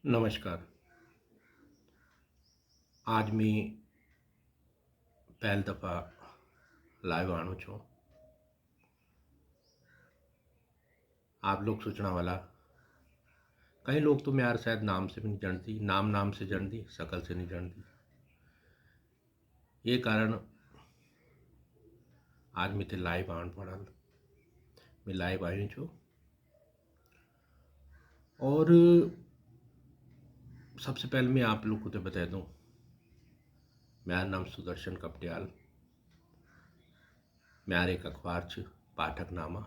नमस्कार। आज मी પહેલ દફા लाइव आणो छो। आप लोग सूचना वाला कई लोग तो मैं यार शायद नाम से भी नहीं जानती, नाम से जानती, शकल से नहीं जानती। ये कारण आज मैं थे लाइव आण पड़ल। मैं लाइव आयो छो और सबसे पहले मैं आप लोग को तो बता दूं, मेरा नाम सुदर्शन कपटियाल। मेरा एक अखबार छ पाठकनामा,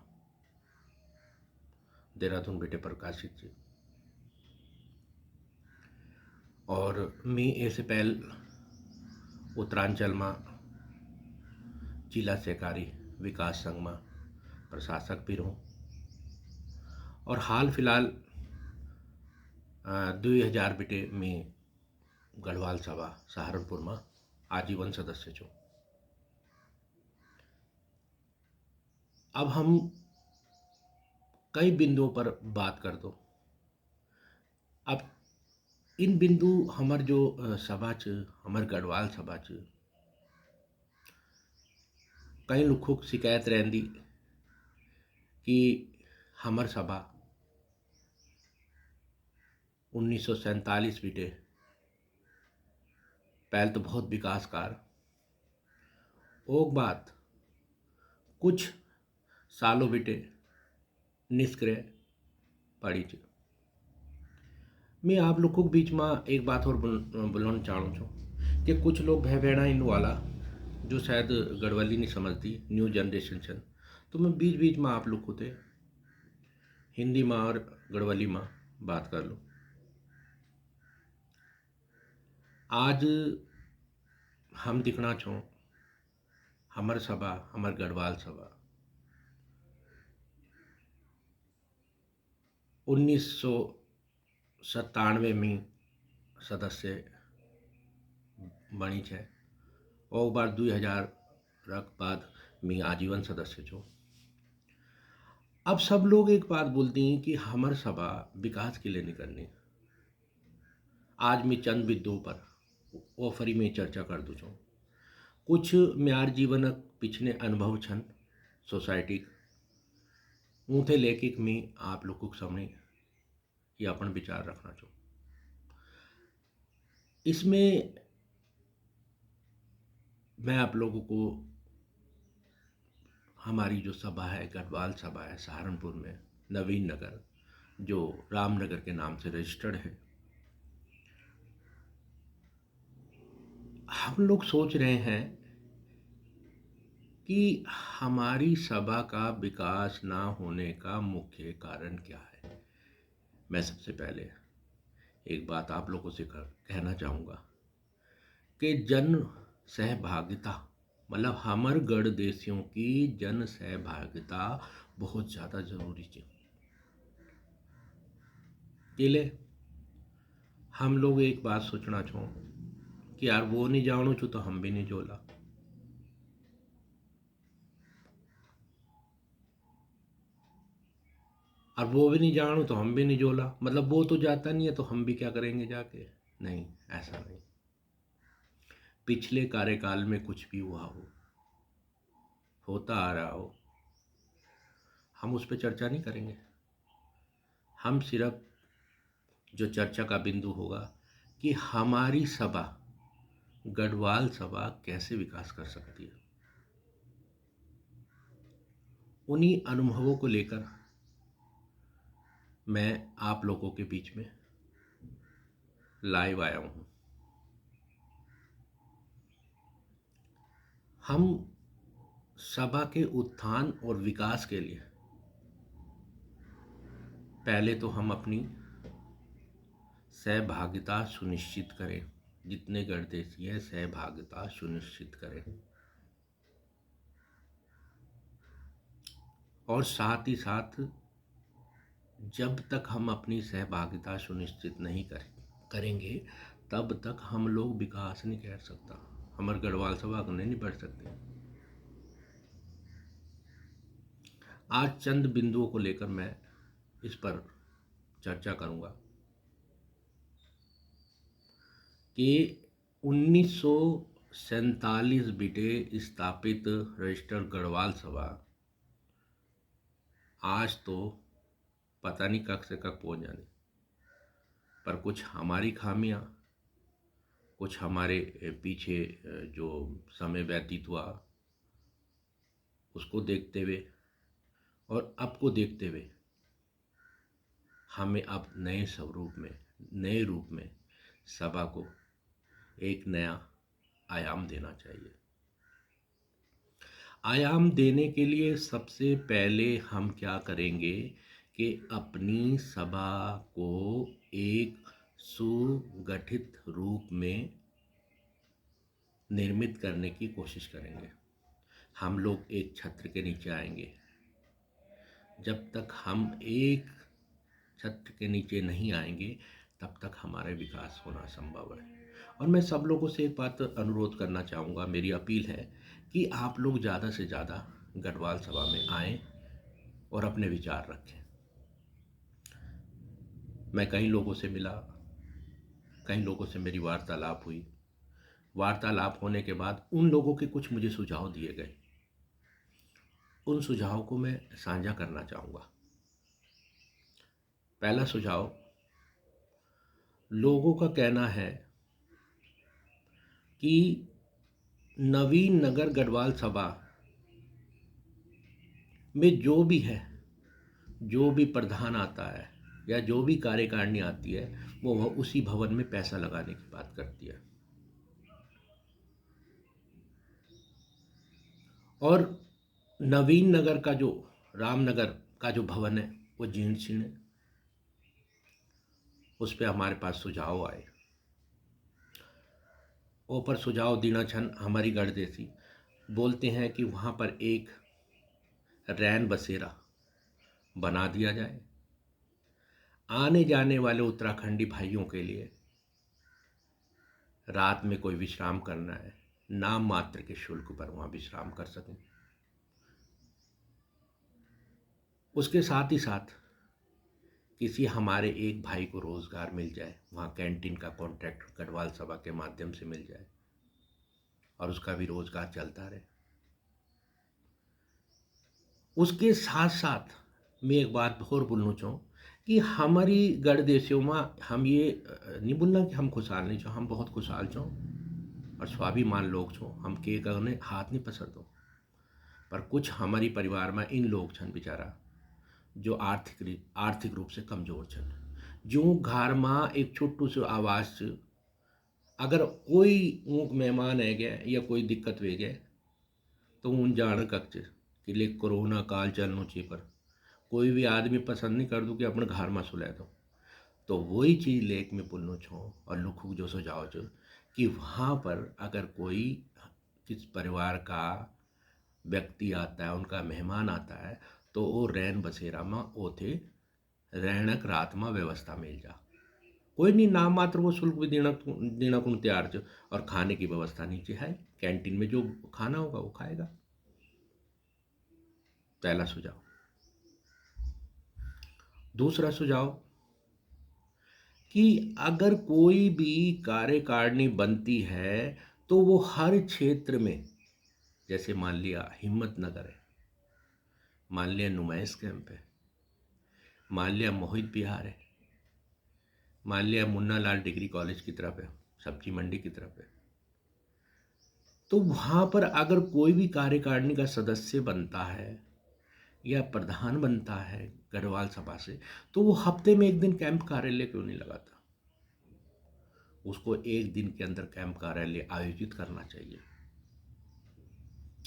देहरादून बेटे प्रकाशित छ। और मैं ऐसे पहल उत्तरांचल में जिला सहकारी विकास संघ में प्रशासक भी रहूं और हाल फिलहाल 2000 बिटे में गढ़वाल सभा सहारनपुर में आजीवन सदस्य छूँ। अब हम कई बिंदुओं पर बात कर दो। अब इन बिंदु हमार जो सभा छ, हमार गढ़वाल सभा छ, कई लोग को शिकायत रहती कि हमार सभा 1947 बिटे पहले तो बहुत विकासकार ओक बात कुछ सालों बिटे निष्क्रिय पड़ी छ। मैं आप लोगों के बीच में एक बात और बोलना चाहूँ छूँ कि कुछ लोग भय भेड़ा इन वाला जो शायद गढ़वाली नहीं समझती, न्यू जनरेशन छन, तो मैं बीच बीच में आप लोग को ते हिंदी में और गढ़वाली में बात कर लूँ। आज हम दिखना छो हमार सभा, हमार गढ़वाल सभा 1997 में सदस्य बनी है और बार 2000 रख बाद मैं आजीवन सदस्य छूँ। अब सब लोग एक बात बोलती हैं कि हमार सभा विकास के लिए नहीं करनी। आज मैं चंद बिंदुओं पर ओफरी में चर्चा कर दूँ छूँ। कुछ म्यार जीवन पिछले अनुभव छन सोसाइटी ऊँथे लेके मैं आप लोगों के सामने ये अपन विचार रखना चाहूँ। इसमें मैं आप लोगों को हमारी जो सभा है, गढ़वाल सभा है सहारनपुर में नवीन नगर, जो रामनगर के नाम से रजिस्टर्ड है, हम लोग सोच रहे हैं कि हमारी सभा का विकास ना होने का मुख्य कारण क्या है। मैं सबसे पहले एक बात आप लोगों से कहना चाहूँगा कि जन सहभागिता, मतलब हमार गढ़ देशियों की जन सहभागिता बहुत ज़्यादा जरूरी है। इले हम लोग एक बात सोचना चाहो कि यार वो नहीं जानो छो तो हम भी नहीं जोला। और वो भी नहीं जानो तो हम भी नहीं जोला, मतलब वो तो जाता नहीं है तो हम भी क्या करेंगे जाके। नहीं, ऐसा नहीं। पिछले कार्यकाल में कुछ भी हुआ हो, होता आ रहा हो, हम उस पर चर्चा नहीं करेंगे। हम सिर्फ जो चर्चा का बिंदु होगा कि हमारी सभा गढ़वाल सभा कैसे विकास कर सकती है, उन्हीं अनुभवों को लेकर मैं आप लोगों के बीच में लाइव आया हूँ। हम सभा के उत्थान और विकास के लिए पहले तो हम अपनी सहभागिता सुनिश्चित करें, जितने गणदेशी है सहभागिता सुनिश्चित करें, और साथ ही साथ जब तक हम अपनी सहभागिता सुनिश्चित नहीं करेंगे तब तक हम लोग विकास नहीं कर सकता, हमारे गढ़वाल सभा को नहीं बढ़ सकते। आज चंद बिंदुओं को लेकर मैं इस पर चर्चा करूंगा। कि 1947 बिटे स्थापित रजिस्टर गढ़वाल सभा आज तो पता नहीं कब से कब पहुंच जाने, पर कुछ हमारी खामियां, कुछ हमारे पीछे जो समय व्यतीत हुआ उसको देखते हुए और अब को देखते हुए हमें अब नए स्वरूप में, नए रूप में सभा को एक नया आयाम देना चाहिए। आयाम देने के लिए सबसे पहले हम क्या करेंगे कि अपनी सभा को एक सुगठित रूप में निर्मित करने की कोशिश करेंगे। हम लोग एक छत्र के नीचे आएंगे। जब तक हम एक छत्र के नीचे नहीं आएंगे तब तक हमारा विकास होना संभव है। और मैं सब लोगों से एक बात अनुरोध करना चाहूँगा, मेरी अपील है कि आप लोग ज़्यादा से ज़्यादा गढ़वाल सभा में आएं और अपने विचार रखें। मैं कई लोगों से मिला, कई लोगों से मेरी वार्तालाप हुई। वार्तालाप होने के बाद उन लोगों के कुछ मुझे सुझाव दिए गए, उन सुझावों को मैं साझा करना चाहूँगा। पहला सुझाव, लोगों का कहना है कि नवीन नगर गढ़वाल सभा में जो भी है, जो भी प्रधान आता है या जो भी कार्यकारिणी आती है वो उसी भवन में पैसा लगाने की बात करती है। और नवीन नगर का जो रामनगर का जो भवन है वो जीर्ण शीर्ण है। उस पर हमारे पास सुझाव आए। ऊपर सुझाव दीना छन हमारी गढ़देसी बोलते हैं कि वहाँ पर एक रैन बसेरा बना दिया जाए। आने जाने वाले उत्तराखंडी भाइयों के लिए रात में कोई विश्राम करना है, नाम मात्र के शुल्क पर वहाँ विश्राम कर सकें। उसके साथ ही साथ किसी हमारे एक भाई को रोजगार मिल जाए, वहाँ कैंटीन का कॉन्ट्रैक्ट गढ़वाल सभा के माध्यम से मिल जाए और उसका भी रोजगार चलता रहे। उसके साथ साथ मैं एक बात और बोलना चाहूँ कि हमारी गढ़देशियों में हम ये नहीं बोलना कि हम खुशहाल नहीं छो, हम बहुत खुशहाल छो और स्वाभिमान लोग छो, हम के करने हाथ नहीं पसर दो। पर कुछ हमारी परिवार में इन लोग छन बेचारा जो आर्थिक रूप से कमजोर छन, जो घर में एक छोटू से आवास अगर कोई ऊँक मेहमान है गया या कोई दिक्कत वे गया तो उन जान कक्च कि ले कोरोना काल चलनो ची पर कोई भी आदमी पसंद नहीं कर दो कि अपने घर में सुले दो। तो वही चीज़ लेक में पुननो छो और लुखुक जो सुझाव छो कि वहाँ पर अगर कोई किस परिवार का व्यक्ति आता है, उनका मेहमान आता है तो वो रैन बसेरा में ओथे रहनक रात में व्यवस्था मिल जा। कोई नहीं, नाम मात्र वो शुल्क भी देना को तैयार छो और खाने की व्यवस्था नीचे है, कैंटीन में जो खाना होगा वो खाएगा। पहला सुझाव। दूसरा सुझाव कि अगर कोई भी कार्यकारिणी बनती है तो वो हर क्षेत्र में, जैसे मान लिया हिम्मतनगर है, मान लिया नुमाइश कैंप है, मान लिया मोहित बिहार है, मान लिया मुन्ना लाल डिग्री कॉलेज की तरफ है, सब्जी मंडी की तरफ है, तो वहाँ पर अगर कोई भी कार्यकारिणी का सदस्य बनता है या प्रधान बनता है गढ़वाल सभा से तो वो हफ्ते में एक दिन कैंप कार्यालय क्यों नहीं लगाता? उसको एक दिन के अंदर कैंप कार्यालय आयोजित करना चाहिए,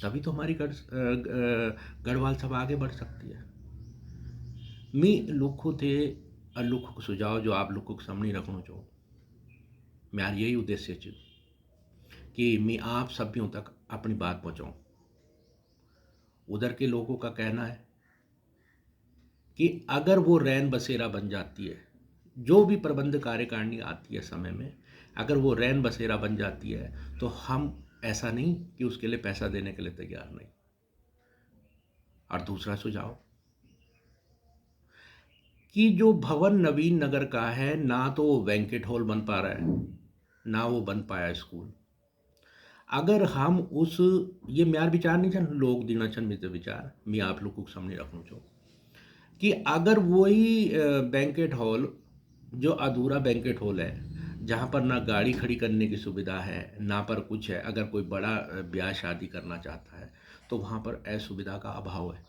तभी तो हमारी गढ़वाल सभा आगे बढ़ सकती है। मैं लुखु थे लुखु सुझाव जो आप लुखु के सामने रखना चाहूँ, मेरा यही उद्देश्य है कि मैं आप सभी तक अपनी बात पहुँचाऊँ। उधर के लोगों का कहना है कि अगर वो रैन बसेरा बन जाती है, जो भी प्रबंध कार्यकारिणी आती है समय में, अगर वो रैन बसेरा बन जाती है तो हम ऐसा नहीं कि उसके लिए पैसा देने के लिए तैयार नहीं। और दूसरा सुझाव कि जो भवन नवीन नगर का है ना तो वो बैंकेट हॉल बन पा रहा है, ना वो बन पाया स्कूल। अगर हम उस, ये म्यार विचार नहीं छन, लोग दीना छन मित्र विचार, मैं आप लोग को सामने रखूँ छो कि अगर वही बैंकेट हॉल, जो अधूरा बैंकेट हॉल है, जहाँ पर ना गाड़ी खड़ी करने की सुविधा है ना पर कुछ है, अगर कोई बड़ा ब्याह शादी करना चाहता है तो वहाँ पर असुविधा का अभाव है।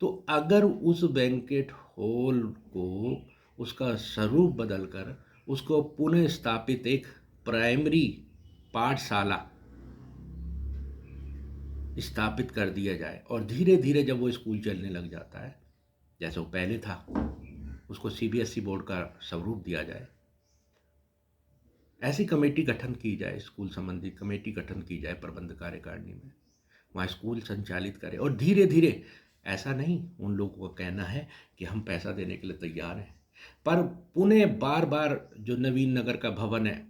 तो अगर उस बैंकेट हॉल को, उसका स्वरूप बदलकर उसको पुनः स्थापित एक प्राइमरी पाठशाला स्थापित कर दिया जाए और धीरे धीरे जब वो स्कूल चलने लग जाता है जैसे वो पहले था, उसको सीबीएसई बोर्ड का स्वरूप दिया जाए, ऐसी कमेटी गठन की जाए, स्कूल संबंधी कमेटी गठन की जाए प्रबंध कार्यकारिणी में, वहाँ स्कूल संचालित करें और धीरे धीरे, ऐसा नहीं उन लोगों का कहना है कि हम पैसा देने के लिए तैयार हैं, पर पुनः बार बार जो नवीन नगर का भवन है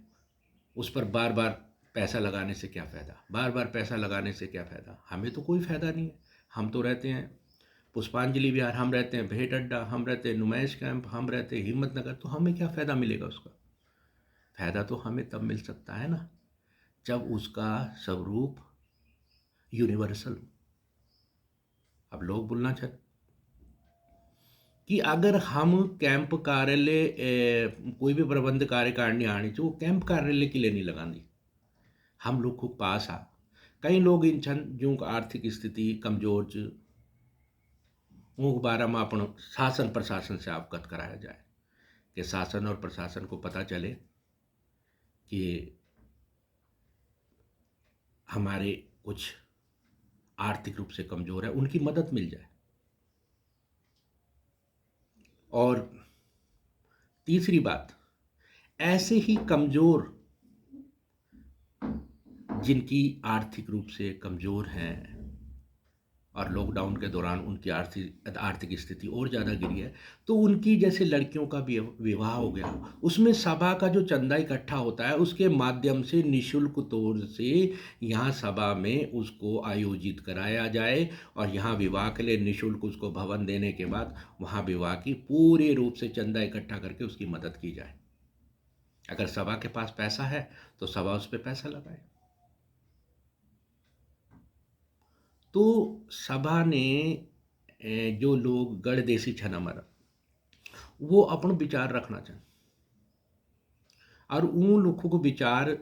उस पर बार बार पैसा लगाने से क्या फ़ायदा, बार बार पैसा लगाने से क्या फ़ायदा, हमें तो कोई फ़ायदा नहीं है। हम तो रहते हैं पुष्पांजलि विहार, हम रहते हैं भेंट अड्डा, हम रहते हैं नुमाइश कैंप, हम रहते हैं हिम्मत नगर, तो हमें क्या फ़ायदा मिलेगा उसका? फ़ायदा तो हमें तब मिल सकता है ना जब उसका स्वरूप यूनिवर्सल हो। अब लोग बोलना चाहते कि अगर हम कैंप कार्यालय कोई भी प्रबंध कार्यकारिणी आनी चाहिए, वो कैंप कार्यालय के लिए नहीं लगानी, हम लोग को पास आ कई लोग इन छन जो आर्थिक स्थिति कमजोर च, उनके बारे में अपन शासन प्रशासन से अवगत कराया जाए कि शासन और प्रशासन को पता चले कि हमारे कुछ आर्थिक रूप से कमजोर है, उनकी मदद मिल जाए। और तीसरी बात, ऐसे ही कमजोर, जिनकी आर्थिक रूप से कमजोर हैं और लॉकडाउन के दौरान उनकी आर्थिक आर्थिक स्थिति और ज़्यादा गिरी है, तो उनकी जैसे लड़कियों का भी विवाह हो गया, उसमें सभा का जो चंदा इकट्ठा होता है उसके माध्यम से निशुल्क तौर से यहाँ सभा में उसको आयोजित कराया जाए और यहाँ विवाह के लिए निशुल्क उसको भवन देने के बाद वहाँ विवाह की पूरे रूप से चंदा इकट्ठा करके उसकी मदद की जाए। अगर सभा के पास पैसा है तो सभा उस पर पैसा लगाए। तो सभा ने जो लोग गढ़ देसी छन हमारा, वो अपन विचार रखना चाहें और उन लोगों को विचार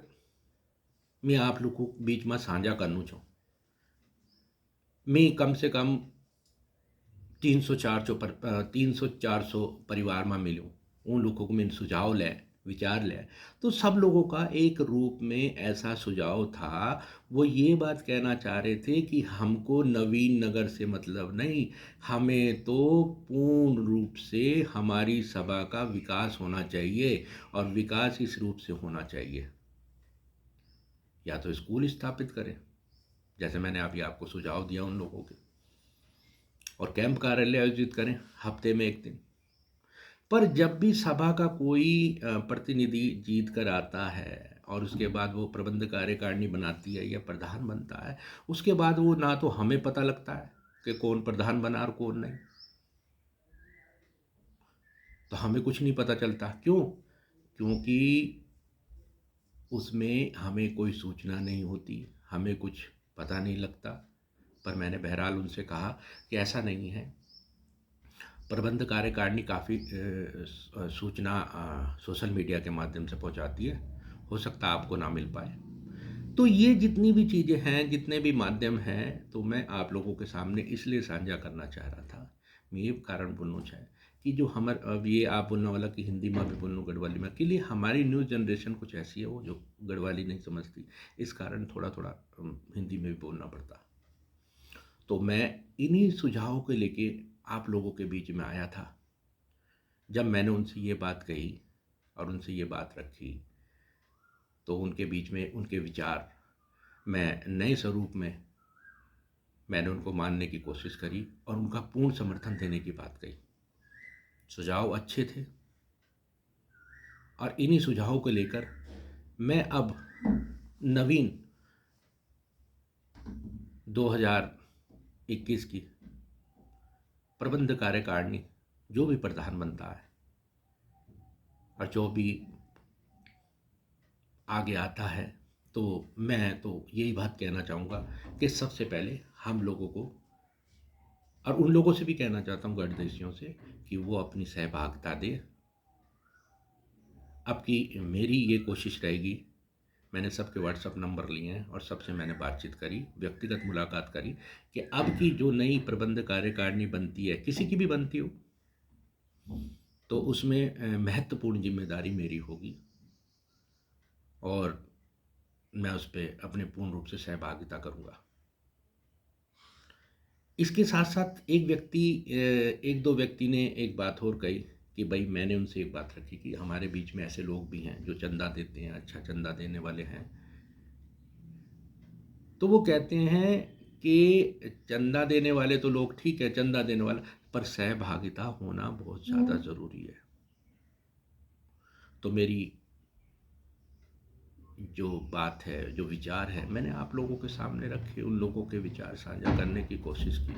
मैं आप लोगों के बीच में साझा करना चाहूँ। मैं कम से कम 300-400 परिवार में मिलूँ, उन लोगों को मैंने सुझाव ले, विचार ले, तो सब लोगों का एक रूप में ऐसा सुझाव था। वो ये बात कहना चाह रहे थे कि हमको नवीन नगर से मतलब नहीं, हमें तो पूर्ण रूप से हमारी सभा का विकास होना चाहिए और विकास इस रूप से होना चाहिए, या तो स्कूल स्थापित करें जैसे मैंने अभी आपको सुझाव दिया उन लोगों के, और कैंप कार्यालय आयोजित करें हफ्ते में एक दिन। पर जब भी सभा का कोई प्रतिनिधि जीत कर आता है और उसके बाद वो प्रबंध कार्यकारिणी बनाती है या प्रधान बनता है, उसके बाद वो ना तो हमें पता लगता है कि कौन प्रधान बना और कौन नहीं, तो हमें कुछ नहीं पता चलता। क्यों? क्योंकि उसमें हमें कोई सूचना नहीं होती, हमें कुछ पता नहीं लगता। पर मैंने बहरहाल उनसे कहा कि ऐसा नहीं है, प्रबंध कार्यकारिणी काफ़ी सूचना सोशल मीडिया के माध्यम से पहुंचाती है, हो सकता है आपको ना मिल पाए। तो ये जितनी भी चीज़ें हैं, जितने भी माध्यम हैं, तो मैं आप लोगों के सामने इसलिए साझा करना चाह रहा था। मैं ये कारण बोलना चाहे कि जो हमारे, अब ये आप बोलने वाला कि हिंदी में भी बोलूँ गढ़वाली में, के लिए हमारी न्यू जनरेशन कुछ ऐसी है वो जो गढ़वाली नहीं समझती, इस कारण थोड़ा थोड़ा हिंदी में भी बोलना पड़ता। तो मैं इन्हीं सुझावों को लेके आप लोगों के बीच में आया था। जब मैंने उनसे ये बात कही और उनसे ये बात रखी, तो उनके बीच में उनके विचार मैं नए स्वरूप में मैंने उनको मानने की कोशिश करी और उनका पूर्ण समर्थन देने की बात कही। सुझाव अच्छे थे और इन्हीं सुझावों को लेकर मैं अब नवीन 2021 की प्रबंध कार्यकारिणी, जो भी प्रधान बनता है और जो भी आगे आता है, तो मैं तो यही बात कहना चाहूँगा कि सबसे पहले हम लोगों को, और उन लोगों से भी कहना चाहता हूँ गठदेशियों से, कि वो अपनी सहभागिता दें। अब की मेरी ये कोशिश रहेगी, मैंने सबके व्हाट्सएप नंबर लिए हैं और सबसे मैंने बातचीत करी, व्यक्तिगत मुलाकात करी, कि अब की जो नई प्रबंध कार्यकारिणी बनती है, किसी की भी बनती हो, तो उसमें महत्वपूर्ण जिम्मेदारी मेरी होगी और मैं उस पर अपने पूर्ण रूप से सहभागिता करूँगा। इसके साथ साथ एक दो व्यक्ति ने एक बात और कही कि भाई, मैंने उनसे एक बात रखी कि हमारे बीच में ऐसे लोग भी हैं जो चंदा देते हैं, अच्छा चंदा देने वाले हैं। तो वो कहते हैं कि चंदा देने वाले तो लोग ठीक है, चंदा देने वाला, पर सहभागिता होना बहुत ज़्यादा ज़रूरी है। तो मेरी जो बात है, जो विचार है, मैंने आप लोगों के सामने रखे, उन लोगों के विचार साझा करने की कोशिश की।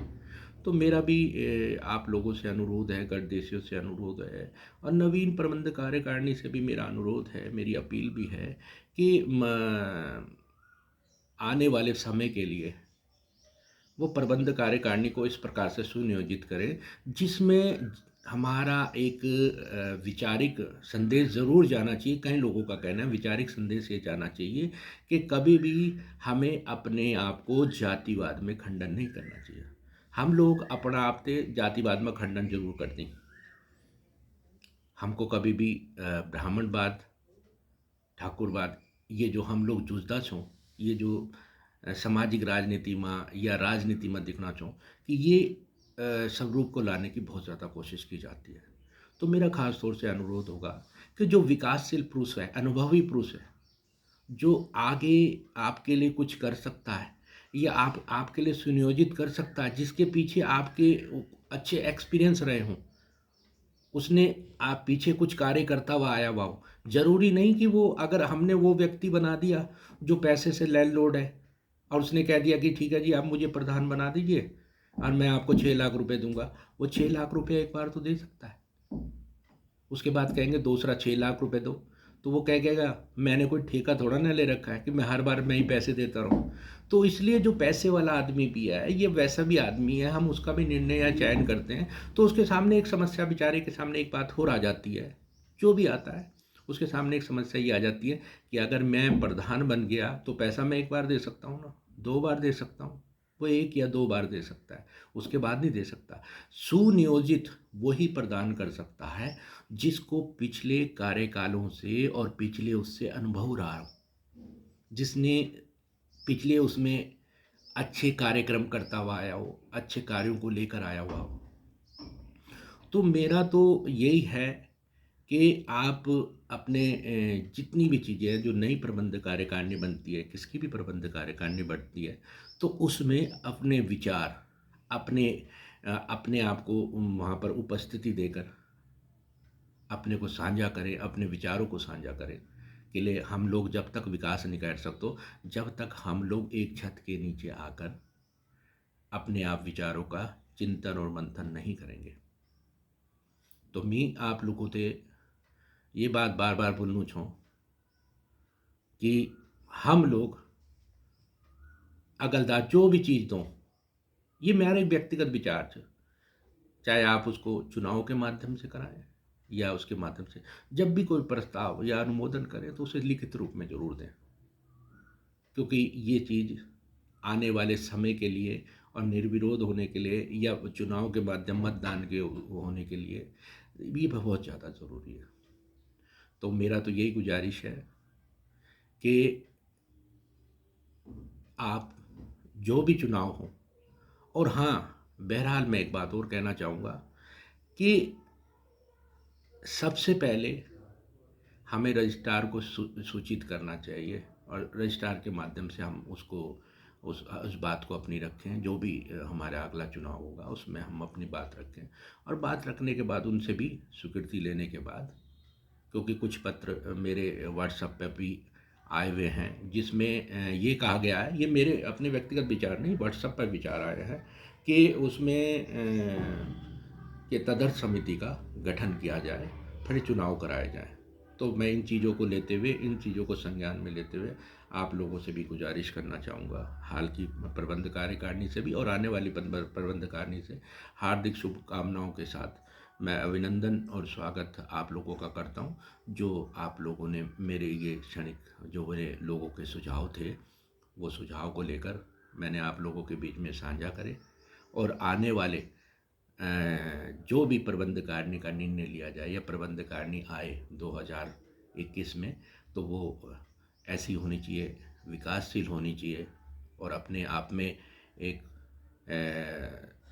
तो मेरा भी आप लोगों से अनुरोध है, गठदेशियों से अनुरोध है, और नवीन प्रबंध कार्यकारिणी से भी मेरा अनुरोध है, मेरी अपील भी है कि आने वाले समय के लिए वो प्रबंध कार्यकारिणी को इस प्रकार से सुनियोजित करें जिसमें हमारा एक विचारिक संदेश ज़रूर जाना चाहिए। कई लोगों का कहना है विचारिक संदेश ये जाना चाहिए कि कभी भी हमें अपने आप को जातिवाद में खंडन नहीं करना चाहिए। हम लोग अपना आप से जातिवाद में खंडन जरूर करते हैं। हमको कभी भी ब्राह्मणवाद, ठाकुरवाद, ये जो हम लोग जुजदा छो, ये जो सामाजिक राजनीति में या राजनीति में दिखना चाहूँ कि ये स्वरूप को लाने की बहुत ज़्यादा कोशिश की जाती है। तो मेरा खास तौर से अनुरोध होगा कि जो विकासशील पुरुष है, अनुभवी पुरुष है, जो आगे आपके लिए कुछ कर सकता है या आपके लिए सुनियोजित कर सकता है, जिसके पीछे आपके अच्छे एक्सपीरियंस रहे हों, उसने आप पीछे कुछ कार्य करता हुआ आया हुआ हो। जरूरी नहीं कि वो, अगर हमने वो व्यक्ति बना दिया जो पैसे से लैंडलॉर्ड है और उसने कह दिया कि ठीक है जी आप मुझे प्रधान बना दीजिए और मैं आपको 6 लाख रुपए दूंगा, वो 6 लाख रुपए एक बार तो दे सकता है, उसके बाद कहेंगे दूसरा 6 लाख रुपए दो, तो वो कहेगा मैंने कोई ठेका थोड़ा ना ले रखा है कि मैं हर बार मैं ही पैसे देता रहूँ। तो इसलिए जो पैसे वाला आदमी भी है, ये वैसा भी आदमी है, हम उसका भी निर्णय या चयन करते हैं तो उसके सामने एक समस्या, बेचारे के सामने एक बात और आ जाती है, जो भी आता है उसके सामने एक समस्या ये आ जाती है कि अगर मैं प्रधान बन गया तो पैसा मैं एक बार दे सकता हूँ ना, 2 बार दे सकता हूँ, वो 1 या 2 बार दे सकता है, उसके बाद नहीं दे सकता। सुनियोजित वही प्रदान कर सकता है जिसको पिछले कार्यकालों से और पिछले उससे अनुभव रहा हो, जिसने पिछले उसमें अच्छे कार्यक्रम करता हुआ आया हो, अच्छे कार्यों को लेकर आया हुआ हो। तो मेरा तो यही है कि आप अपने जितनी भी चीज़ें हैं, जो नई प्रबंध कार्यकारिणी बनती है, किसकी भी प्रबंध कार्यकारिणी बनती है, तो उसमें अपने विचार, अपने आप को वहाँ पर उपस्थिति देकर अपने को साझा करें, अपने विचारों को साझा करें। के लिए हम लोग जब तक विकास नहीं कर सकते, जब तक हम लोग एक छत के नीचे आकर अपने आप विचारों का चिंतन और मंथन नहीं करेंगे। तो मैं आप लोगों से ये बात बार बार बोलूँ छूँ कि हम लोग अगलदा जो भी चीज़ दो, ये मेरा एक व्यक्तिगत विचार है, चाहे आप उसको चुनाव के माध्यम से कराएं या उसके माध्यम से, जब भी कोई प्रस्ताव या अनुमोदन करें तो उसे लिखित रूप में जरूर दें, क्योंकि ये चीज़ आने वाले समय के लिए और निर्विरोध होने के लिए या चुनाव के माध्यम मतदान के होने के लिए भी बहुत ज़्यादा ज़रूरी है। तो मेरा तो यही गुजारिश है कि आप जो भी चुनाव हो, और हाँ, बहरहाल मैं एक बात और कहना चाहूँगा कि सबसे पहले हमें रजिस्ट्रार को सूचित करना चाहिए और रजिस्ट्रार के माध्यम से हम उसको उस बात को अपनी रखें, जो भी हमारा अगला चुनाव होगा उसमें हम अपनी बात रखें, और बात रखने के बाद उनसे भी स्वीकृति लेने के बाद, क्योंकि कुछ पत्र मेरे व्हाट्सएप पे भी आए हुए हैं जिसमें ये कहा गया है, ये मेरे अपने व्यक्तिगत विचार नहीं, व्हाट्सएप पर विचार आया है कि उसमें कि तदर्थ समिति का गठन किया जाए, फिर चुनाव कराए जाए। तो मैं इन चीज़ों को लेते हुए, इन चीज़ों को संज्ञान में लेते हुए आप लोगों से भी गुजारिश करना चाहूँगा, हाल की प्रबंध कार्यकारिणी से भी और आने वाली प्रबंध कार्यकारिणी से हार्दिक शुभकामनाओं के साथ मैं अभिनंदन और स्वागत आप लोगों का करता हूँ। जो आप लोगों ने मेरे ये क्षणिक जो मेरे लोगों के सुझाव थे, वो सुझाव को लेकर मैंने आप लोगों के बीच में साझा करे, और आने वाले जो भी प्रबंध कारिणी का निर्णय लिया जाए या प्रबंध कारिणी आए 2021 में, तो वो ऐसी होनी चाहिए, विकासशील होनी चाहिए और अपने आप में एक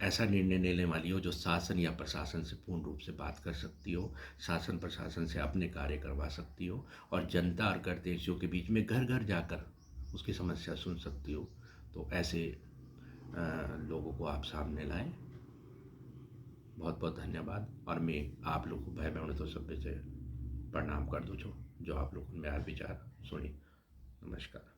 ऐसा निर्णय लेने वाली हो जो शासन या प्रशासन से पूर्ण रूप से बात कर सकती हो, शासन प्रशासन से अपने कार्य करवा सकती हो और जनता और गणदेशियों के बीच में घर घर जाकर उसकी समस्या सुन सकती हो। तो ऐसे लोगों को आप सामने लाएं। बहुत बहुत धन्यवाद। और मैं आप लोग को भाई बहनों तो सभ्य से प्रणाम कर दूँ जो आप लोगों ने मेरा विचार सुनी। नमस्कार।